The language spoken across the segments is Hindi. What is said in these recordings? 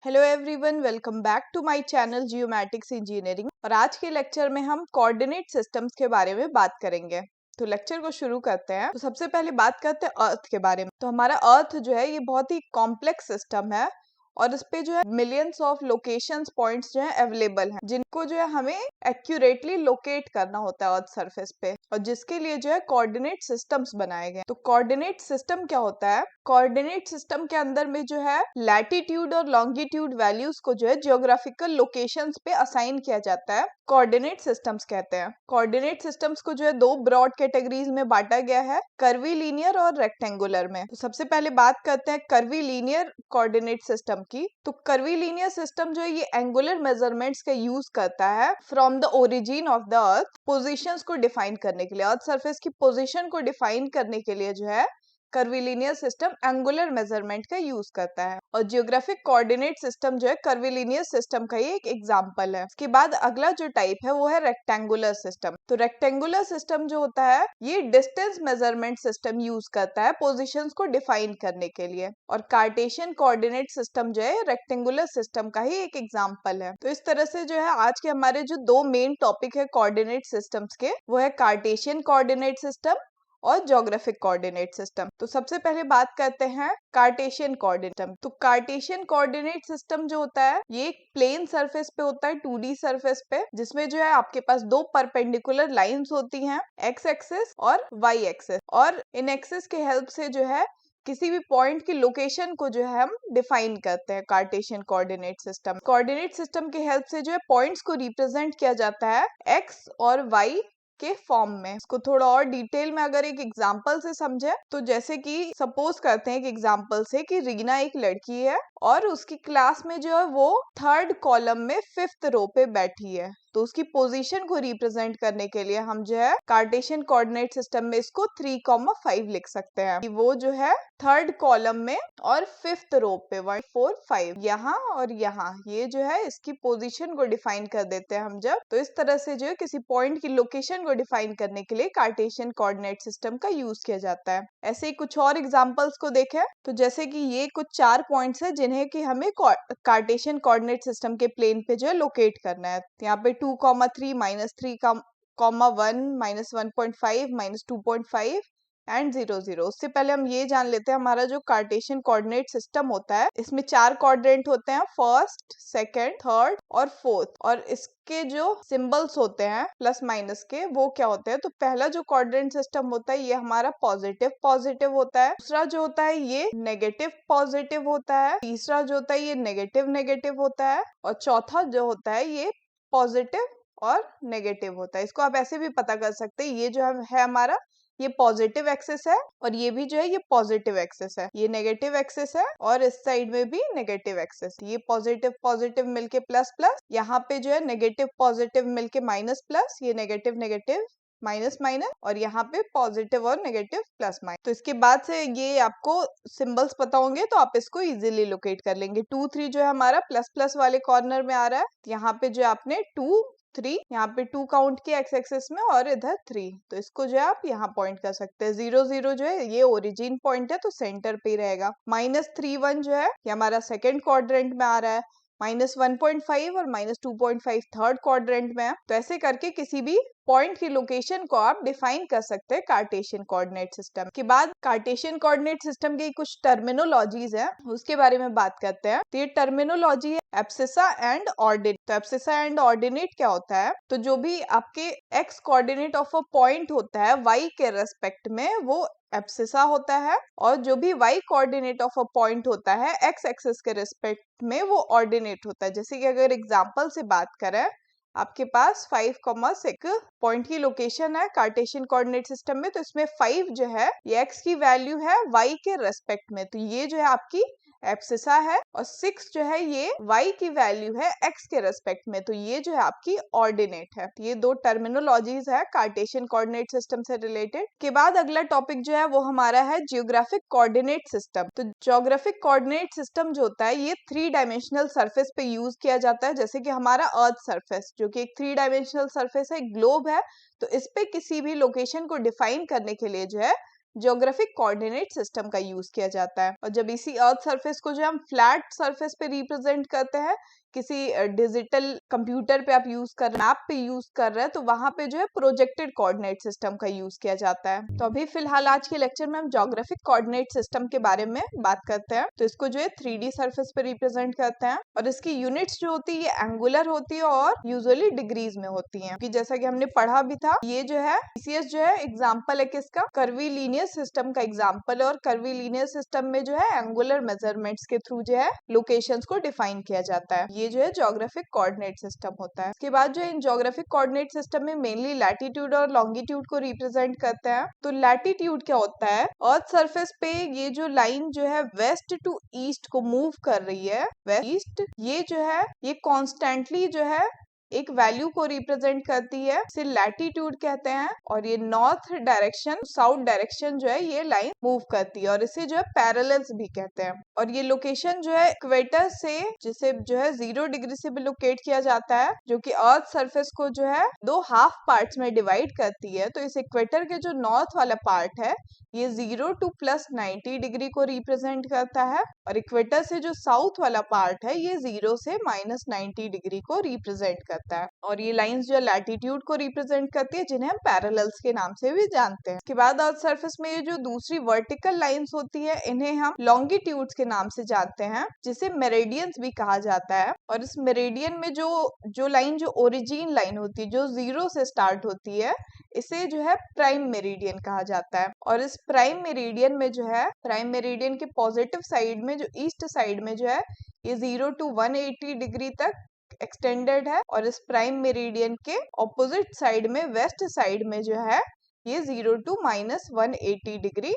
Hello everyone, welcome back to my channel geomatics engineering. और आज के लेक्चर में हम कोऑर्डिनेट सिस्टम्स के बारे में बात करेंगे। तो लेक्चर को शुरू करते हैं। तो सबसे पहले बात करते हैं अर्थ के बारे में। तो हमारा अर्थ जो है ये बहुत ही कॉम्प्लेक्स सिस्टम है और इस पे जो है मिलियंस ऑफ लोकेशंस पॉइंट्स जो है अवेलेबल हैं, जिनको जो है हमें एक्यूरेटली लोकेट करना होता है अर्थ सरफेस पे, और जिसके लिए जो है कोऑर्डिनेट सिस्टम्स बनाए गए। तो कोऑर्डिनेट सिस्टम क्या होता है? कोऑर्डिनेट सिस्टम के अंदर में जो है लैटिट्यूड और लॉन्गिट्यूड वैल्यूज को जो है जियोग्राफिकल लोकेशंस पे असाइन किया जाता है, कोऑर्डिनेट सिस्टम्स कहते हैं। कोऑर्डिनेट सिस्टम्स को जो है दो ब्रॉड कैटेगरीज में बांटा गया है, कर्वीलिनियर और रेक्टेंगुलर में। तो सबसे पहले बात करते हैं कर्वीलिनियर कोऑर्डिनेट सिस्टम की। तो कर्वीलिनियर सिस्टम जो है ये एंगुलर मेजरमेंट्स का यूज करता है from the origin of the earth, positions को डिफाइन करने के लिए, अर्थ सरफेस की पोजीशन को डिफाइन करने के लिए जो है कर्वीलिनियर सिस्टम एंगुलर मेजरमेंट का यूज करता है। और जियोग्राफिक कोऑर्डिनेट सिस्टम जो है कर्वीलिनियर सिस्टम का ही एक एग्जांपल है। इसके बाद अगला जो टाइप है वो है रेक्टेंगुलर सिस्टम। तो रेक्टेंगुलर सिस्टम जो होता है ये डिस्टेंस मेजरमेंट सिस्टम यूज करता है पोजीशंस को डिफाइन करने के लिए। और कार्टेशियन कोऑर्डिनेट सिस्टम जो है रेक्टेंगुलर सिस्टम का ही एक एग्जांपल है। तो इस तरह से जो है आज के हमारे जो दो मेन टॉपिक है कोऑर्डिनेट सिस्टम्स के, वो है कार्टेशियन कोऑर्डिनेट सिस्टम और ज्योग्राफिक कोऑर्डिनेट सिस्टम। तो सबसे पहले बात करते हैं कार्टेशियन कोऑर्डिनेट। तो कार्टेशियन कोऑर्डिनेट सिस्टम जो होता है ये एक प्लेन सरफेस पे होता है, 2D सरफेस पे, जिसमें जो है आपके पास दो परपेंडिकुलर लाइंस होती हैं, एक्स एक्सिस और वाई एक्सिस। और इन एक्सिस के हेल्प से जो है किसी भी पॉइंट की लोकेशन को जो है हम डिफाइन करते हैं Cartesian coordinate system. Coordinate system के हेल्प से जो है पॉइंट्स को रिप्रेजेंट किया जाता है एक्स और वाई के फॉर्म में। इसको थोड़ा और डिटेल में अगर एक एग्जांपल से समझे तो जैसे कि सपोज करते हैं एक एग्जांपल से कि रीना एक लड़की है और उसकी क्लास में जो है वो थर्ड कॉलम में 5th रो पे बैठी है। तो उसकी पोजीशन को रिप्रेजेंट करने के लिए हम जो है कार्टेशियन कोऑर्डिनेट सिस्टम में इसको 3,5 लिख सकते हैं कि वो जो है थर्ड कॉलम में और 5th रो पे 1 4 5 यहाँ और यहाँ, ये जो है इसकी पोजीशन को डिफाइन कर देते हैं हम जब। तो इस तरह से जो है किसी पॉइंट की लोकेशन को डिफाइन करने के लिए कार्टेशियन कोऑर्डिनेट सिस्टम का यूज किया जाता है। ऐसे ही कुछ और एग्जांपल्स को देखें तो जैसे कि ये कुछ 4 पॉइंट्स है जिन्हें कि हमें कार्टेशियन कोऑर्डिनेट सिस्टम के प्लेन पे जो है लोकेट करना है। तो यहाँ पे 2, 3, -3, 1, -1.5, -2.5 एंड 0, 0। उससे पहले हम ये जान लेते हैं हमारा जो कार्टेशियन कोऑर्डिनेट सिस्टम होता है इसमें 4 क्वाड्रेंट होते हैं, फर्स्ट, सेकंड, थर्ड और फोर्थ। और इसके जो सिंबल्स होते हैं प्लस माइनस के, वो क्या होते हैं? तो पहला जो क्वाड्रेंट सिस्टम होता है ये हमारा पॉजिटिव पॉजिटिव होता है, दूसरा जो होता है ये नेगेटिव पॉजिटिव होता है, तीसरा जो होता है ये नेगेटिव नेगेटिव होता है, और चौथा जो होता है ये पॉजिटिव और नेगेटिव होता है। इसको आप ऐसे भी पता कर सकते हैं, ये जो है हमारा ये पॉजिटिव एक्सिस है और ये भी जो है ये पॉजिटिव एक्सिस है, ये नेगेटिव एक्सिस है और इस साइड में भी नेगेटिव एक्सिस। ये पॉजिटिव पॉजिटिव मिलके प्लस प्लस, यहाँ पे जो है नेगेटिव पॉजिटिव मिलके माइनस प्लस, ये नेगेटिव नेगेटिव माइनस माइनस, और यहाँ पे पॉजिटिव और नेगेटिव प्लस माइनस। तो इसके बाद से ये आपको सिंबल्स पता होंगे तो आप इसको इजीली लोकेट कर लेंगे। 2, 3 जो है हमारा प्लस प्लस वाले कॉर्नर में आ रहा है, यहाँ पे जो है आपने 2, 3, यहाँ पे 2 काउंट किया एक्स एक्सिस में और इधर 3, तो इसको जो है आप यहाँ पॉइंट कर सकते हैं। 0, 0 जो है ये ओरिजिन पॉइंट है तो सेंटर पे ही रहेगा। -3, 1 जो है ये हमारा सेकंड क्वाड्रेंट में आ रहा है, -1.5 और -2.5 थर्ड क्वाड्रेंट में है। तो ऐसे करके किसी भी पॉइंट की लोकेशन को आप डिफाइन कर सकते हैं कार्टेशियन कोऑर्डिनेट सिस्टम के बाद। कार्टेशियन कोऑर्डिनेट सिस्टम की कुछ टर्मिनोलॉजीज है, उसके बारे में बात करते हैं। तो ये टर्मिनोलॉजी है एब्सिसा एंड ऑर्डिनेट। तो एब्सिसा एंड ऑर्डिनेट क्या होता है? तो जो भी आपके x coordinate of a point होता है वाई के रेस्पेक्ट में, वो एब्सिसा होता है, और जो भी Y coordinate of a point होता है एक्स एक्सिस के रेस्पेक्ट में, वो ऑर्डिनेट होता है। जैसे कि अगर एग्जांपल से बात करें, आपके पास 5,6 पॉइंट की लोकेशन है कार्टेशियन कोऑर्डिनेट सिस्टम में, तो इसमें 5 जो है ये एक्स की वैल्यू है वाई के रेस्पेक्ट में, तो ये जो है आपकी एब्सिसा है, और 6 जो है ये y की वैल्यू है x के रेस्पेक्ट में, तो ये जो है आपकी ऑर्डिनेट है। ये दो टर्मिनोलॉजीज है कार्टेशियन कोऑर्डिनेट सिस्टम से रिलेटेड। के बाद अगला टॉपिक जो है वो हमारा है जियोग्राफिक कोऑर्डिनेट सिस्टम। तो जियोग्राफिक कोऑर्डिनेट सिस्टम जो होता है ये 3 डायमेंशनल सरफेस पे यूज किया जाता है, जैसे कि हमारा अर्थ सरफेस जो कि एक 3 डायमेंशनल सरफेस है, ग्लोब है। तो इस पे किसी भी लोकेशन को डिफाइन करने के लिए जो है ज्योग्राफिक कोऑर्डिनेट सिस्टम का यूज किया जाता है। और जब इसी अर्थ सरफेस को जो हम फ्लैट सरफेस पे रिप्रेजेंट करते हैं, किसी डिजिटल कंप्यूटर पे आप यूज कर रहे हैं, मैप पे यूज कर रहे हैं, तो वहां पे जो है प्रोजेक्टेड कोऑर्डिनेट सिस्टम का यूज किया जाता है। तो अभी फिलहाल आज के लेक्चर में हम ज्योग्राफिक कोऑर्डिनेट सिस्टम के बारे में बात करते हैं। तो इसको जो है 3D सरफेस पे रिप्रेजेंट करते हैं और इसकी यूनिट्स जो होती है ये एंगुलर होती है और यूजुअली डिग्रीज में होती है। कि जैसा कि हमने पढ़ा भी था, ये जो है PCS जो है एग्जाम्पल है किसका, कर्वीलिनियर सिस्टम का एग्जाम्पल है। और कर्वीलिनियर सिस्टम में जो है एंगुलर मेजरमेंट्स के थ्रू जो है लोकेशंस को डिफाइन किया जाता है। ये जो है ज्योग्राफिक कोऑर्डिनेट सिस्टम होता है। इसके बाद जो इन ज्योग्राफिक कोऑर्डिनेट सिस्टम में मेनली लैटिट्यूड और लॉन्गिट्यूड को रिप्रेजेंट करते हैं। तो लैटिट्यूड क्या होता है, अर्थ सरफेस पे ये जो लाइन जो है वेस्ट टू ईस्ट को मूव कर रही है, वेस्ट ईस्ट, ये जो है ये कॉन्स्टेंटली जो है एक वैल्यू को रिप्रेजेंट करती है, इसे लैटिट्यूड कहते हैं। और ये नॉर्थ डायरेक्शन साउथ डायरेक्शन जो है ये लाइन मूव करती है और इसे जो है पैरेलल्स भी कहते हैं। और ये लोकेशन जो है इक्वेटर से, जिसे जो है 0 डिग्री से भी लोकेट किया जाता है, जो कि अर्थ सरफेस को जो है 2 हाफ पार्ट्स में डिवाइड करती है। तो इस इक्वेटर के जो नॉर्थ वाला पार्ट है ये 0 to +90 डिग्री को रिप्रेजेंट करता है और इक्वेटर से जो साउथ वाला पार्ट है ये 0 से -90 डिग्री को रिप्रेजेंट करता है। और ये लाइंस जो लैटिट्यूड को रिप्रेजेंट करती है, जिन्हें हम पैरेलल्स के नाम से भी जानते हैं। इसके बाद अर्थ सरफेस में ये जो दूसरी वर्टिकल लाइंस होती है, इन्हें हम लॉन्गिट्यूड्स के नाम से जानते हैं, जिसे मेरिडियंस भी कहा जाता है। और इस मेरिडियन में जो लाइन जो ओरिजिन लाइन होती है, जो 0 से स्टार्ट होती है, इसे जो है प्राइम मेरिडियन कहा जाता है। और इस प्राइम मेरिडियन में जो है, प्राइम मेरिडियन के पॉजिटिव साइड में, जो ईस्ट साइड में जो है ये 0 to 180 डिग्री तक एक्सटेंडेड है। और इस प्राइम मेरिडियन के ऑपोजिट साइड में, वेस्ट साइड में जो है ये 0 to -180 डिग्री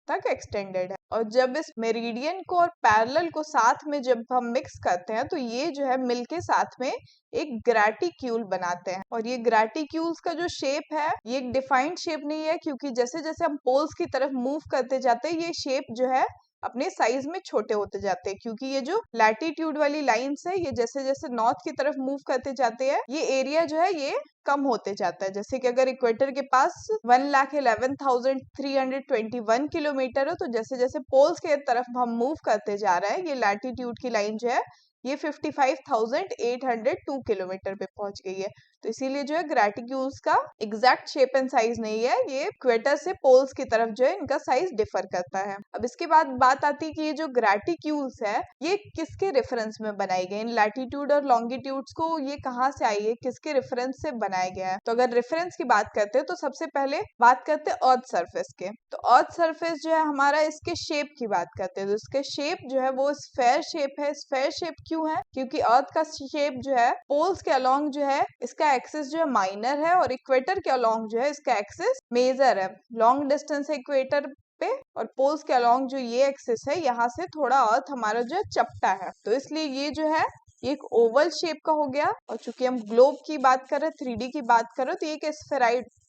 तक एक्सटेंडेड है। और जब इस मेरिडियन को और पैरेलल को साथ में जब हम मिक्स करते हैं, तो ये जो है मिलके साथ में एक ग्रेटिक्यूल बनाते हैं। और ये ग्रेटिक्यूल्स का जो शेप है ये एक डिफाइंड शेप नहीं है, क्योंकि जैसे जैसे हम पोल्स की तरफ मूव करते जाते हैं ये शेप जो है अपने साइज में छोटे होते जाते हैं। क्योंकि ये जो लैटिट्यूड वाली लाइंस है ये जैसे जैसे नॉर्थ की तरफ मूव करते जाते हैं, ये एरिया जो है ये कम होते जाता है। जैसे कि अगर इक्वेटर के पास 1,11,321 किलोमीटर हो, तो जैसे जैसे पोल्स के तरफ हम मूव करते जा रहे हैं, ये लैटिट्यूड की लाइन जो है ये 55,802 किलोमीटर पे पहुंच गई है। तो इसीलिए जो है ग्रेटिक्यूल्स का एग्जैक्ट शेप एंड साइज नहीं है, ये इक्वेटर से पोल्स की तरफ जो है इनका साइज डिफर करता है। अब इसके बाद बात आती है कि ये जो ग्रेटिक्यूल्स है ये किसके रेफरेंस में बनाई गई, इन लैटिट्यूड और लॉन्गिट्यूड्स को ये कहाँ से आई है, किसके रेफरेंस से बनाया गया है। तो अगर रेफरेंस की बात करते हैं तो सबसे पहले बात करते हैं अर्थ सरफेस के। तो अर्थ सरफेस जो है हमारा, इसके शेप की बात करते हैं तो इसके शेप जो है वो स्फेयर शेप है। स्फेयर शेप क्यों है, क्योंकि अर्थ का शेप जो है पोल्स के अलोंग जो है इसका एक्सिस जो है माइनर है और इक्वेटर के अलोंग जो है इसका एक्सिस मेजर है। लॉन्ग डिस्टेंस है इक्वेटर पे और पोल्स के अलोंग जो ये एक्सिस है यहाँ से थोड़ा अर्थ हमारा जो है चपटा है। तो इसलिए ये जो है ये एक ओवल शेप का हो गया। और चूंकि हम ग्लोब की बात कर रहे हैं, 3D की बात कर रहे हैं, तो ये एक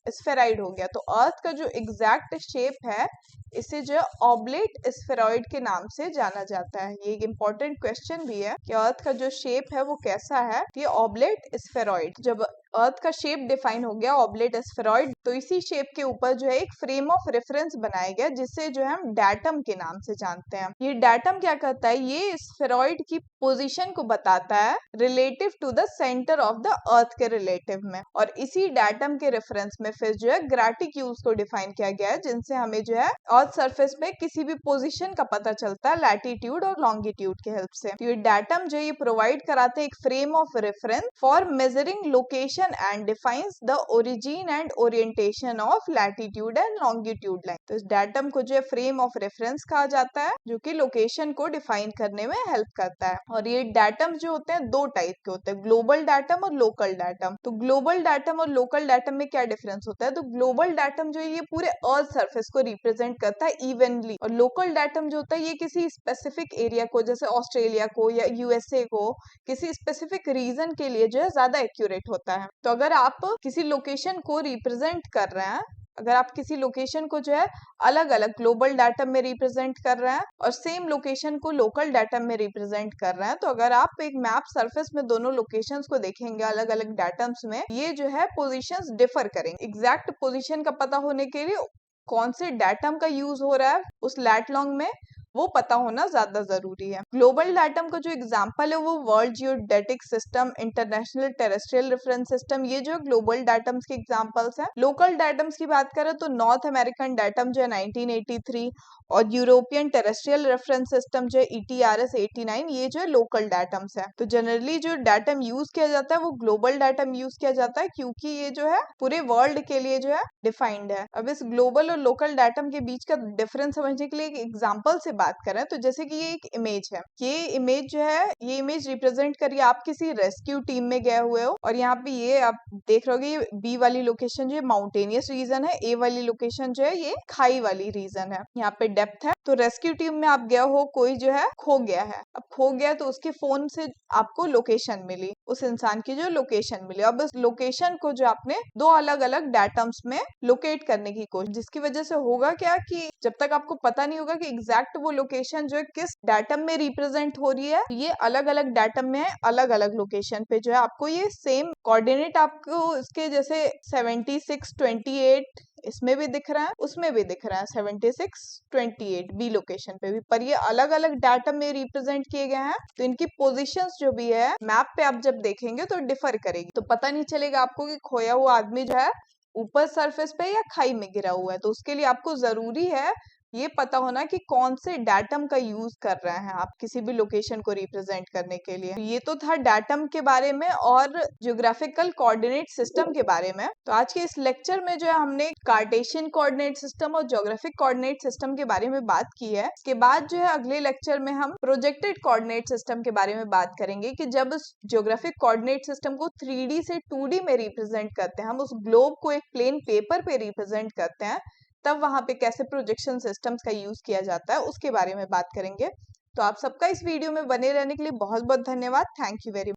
स्फेराइड हो गया। तो अर्थ का जो एग्जैक्ट शेप है इसे जो है ऑब्लेट स्फेरॉइड के नाम से जाना जाता है। ये एक इम्पोर्टेंट क्वेश्चन भी है कि अर्थ का जो शेप है वो कैसा है। ये ऑब्लेट स्फेरॉइड, जब अर्थ का शेप डिफाइन हो गया ऑब्लेट स्फेरॉइड, तो इसी शेप के ऊपर जो है एक फ्रेम ऑफ रेफरेंस बनाया गया, जिससे जो है हम डाटम के नाम से जानते हैं। ये डाटम क्या करता है, ये स्फेरॉइड की पोजीशन को बताता है relative to the centre of the earth के रिलेटिव में। और इसी डाटम के रेफरेंस में फिर जो है ग्रेटिक्यूल्स को डिफाइन किया गया है, जिनसे हमें जो है अर्थ सरफेस में किसी भी पोजीशन का पता चलता है लैटिट्यूड और लॉन्गिट्यूड के हेल्प से। तो ये डाटम जो ये प्रोवाइड कराते हैं एक frame of reference for measuring location and defines the origin and orientation of latitude and longitude line। तो इस डाटम को जो है फ्रेम ऑफ रेफरेंस कहा जाता है, जो कि लोकेशन को डिफाइन करने में हेल्प करता है। और ये डाटम जो होते हैं दो टाइप के होते हैं, ग्लोबल डाटम और लोकल डाटम। तो ग्लोबल डाटम और लोकल डाटम में क्या डिफरेंस होता है, तो ग्लोबल डाटम जो है ये पूरे अर्थ सरफेस को रिप्रेजेंट करता है इवनली, और लोकल डाटम जो होता है ये किसी स्पेसिफिक एरिया को, जैसे ऑस्ट्रेलिया को या यूएसए को, किसी स्पेसिफिक रीजन के लिए जो है ज्यादा एक्यूरेट होता है। तो अगर आप किसी लोकेशन को रिप्रेजेंट कर रहे हैं, अगर आप किसी लोकेशन को जो है अलग अलग ग्लोबल डाटम में रिप्रेजेंट कर रहे हैं और सेम लोकेशन को लोकल डाटम में रिप्रेजेंट कर रहे हैं, तो अगर आप एक मैप सरफेस में दोनों लोकेशंस को देखेंगे अलग अलग डाटम्स में, ये जो है पोजीशंस डिफर करेंगे। एग्जैक्ट पोजीशन का पता होने के लिए कौन से डाटम का यूज हो रहा है उस लैट लॉन्ग में, वो पता होना ज्यादा जरूरी है। ग्लोबल डाटम का जो एग्जांपल है वो world geodetic system, international terrestrial reference system, ये जो ग्लोबल डाटम्स के एग्जांपल्स हैं। लोकल डाटम्स की बात करें तो नॉर्थ अमेरिकन डाटम जो है 1983 और यूरोपियन टेरेस्ट्रियल रेफरेंस सिस्टम जो है ETRS 89, ये जो है लोकल डाटम्स है। तो जनरली जो डाटम यूज किया जाता है वो ग्लोबल डाटम यूज किया जाता है, क्योंकि ये जो है पूरे वर्ल्ड के लिए जो है डिफाइंड है। अब इस ग्लोबल और लोकल डाटम के बीच का डिफरेंस समझने के लिए एक एग्जांपल से बात करें तो जैसे कि ये एक इमेज है, ये इमेज जो है, ये इमेज रिप्रेजेंट करिए आप किसी रेस्क्यू टीम में गए हुए हो और यहाँ पे ये आप देख रहे होगे बी वाली लोकेशन जो है माउंटेनियस रीजन है, ए वाली लोकेशन जो है ये खाई वाली रीजन है, यहाँ पे डेप्थ है। तो रेस्क्यू टीम में आप गए हो, कोई जो है खो गया है, अब खो गया तो उसके फोन से आपको लोकेशन मिली, उस इंसान की जो लोकेशन मिली। अब इस लोकेशन को जो आपने दो अलग अलग डाटम्स में लोकेट करने की कोशिश, जिसकी वजह से होगा क्या कि जब तक आपको पता नहीं होगा कि एग्जैक्ट वो लोकेशन जो है किस डाटम में रिप्रेजेंट हो रही है, ये अलग अलग डाटम में है, अलग अलग लोकेशन पे जो है आपको ये सेम कोऑर्डिनेट आपको इसके जैसे 76 28 इसमें भी दिख रहा है, उसमें भी दिख रहा है 76 28 बी लोकेशन पे भी, पर ये अलग अलग डाटा में रिप्रेजेंट किए गए हैं। तो इनकी पोजीशंस जो भी है मैप पे आप जब देखेंगे तो डिफर करेगी, तो पता नहीं चलेगा आपको कि खोया हुआ आदमी जो है ऊपर सरफेस पे या खाई में गिरा हुआ है। तो उसके लिए आपको जरूरी है ये पता होना कि कौन से डाटम का यूज कर रहे हैं आप किसी भी लोकेशन को रिप्रेजेंट करने के लिए। ये तो था डाटम के बारे में और जियोग्राफिकल कोऑर्डिनेट सिस्टम के बारे में। तो आज के इस लेक्चर में जो है हमने कार्टेशियन कोऑर्डिनेट सिस्टम और ज्योग्राफिक कोऑर्डिनेट सिस्टम के बारे में बात की है। इसके बाद जो है अगले लेक्चर में हम प्रोजेक्टेड कोऑर्डिनेट सिस्टम के बारे में बात करेंगे कि जब उस ज्योग्राफिक कोऑर्डिनेट सिस्टम को 3D से 2D में रिप्रेजेंट करते हैं, हम उस ग्लोब को एक प्लेन पेपर पे रिप्रेजेंट करते हैं, तब वहां पे कैसे प्रोजेक्शन सिस्टम्स का यूज किया जाता है उसके बारे में बात करेंगे। तो आप सबका इस वीडियो में बने रहने के लिए बहुत बहुत धन्यवाद। Thank you very much.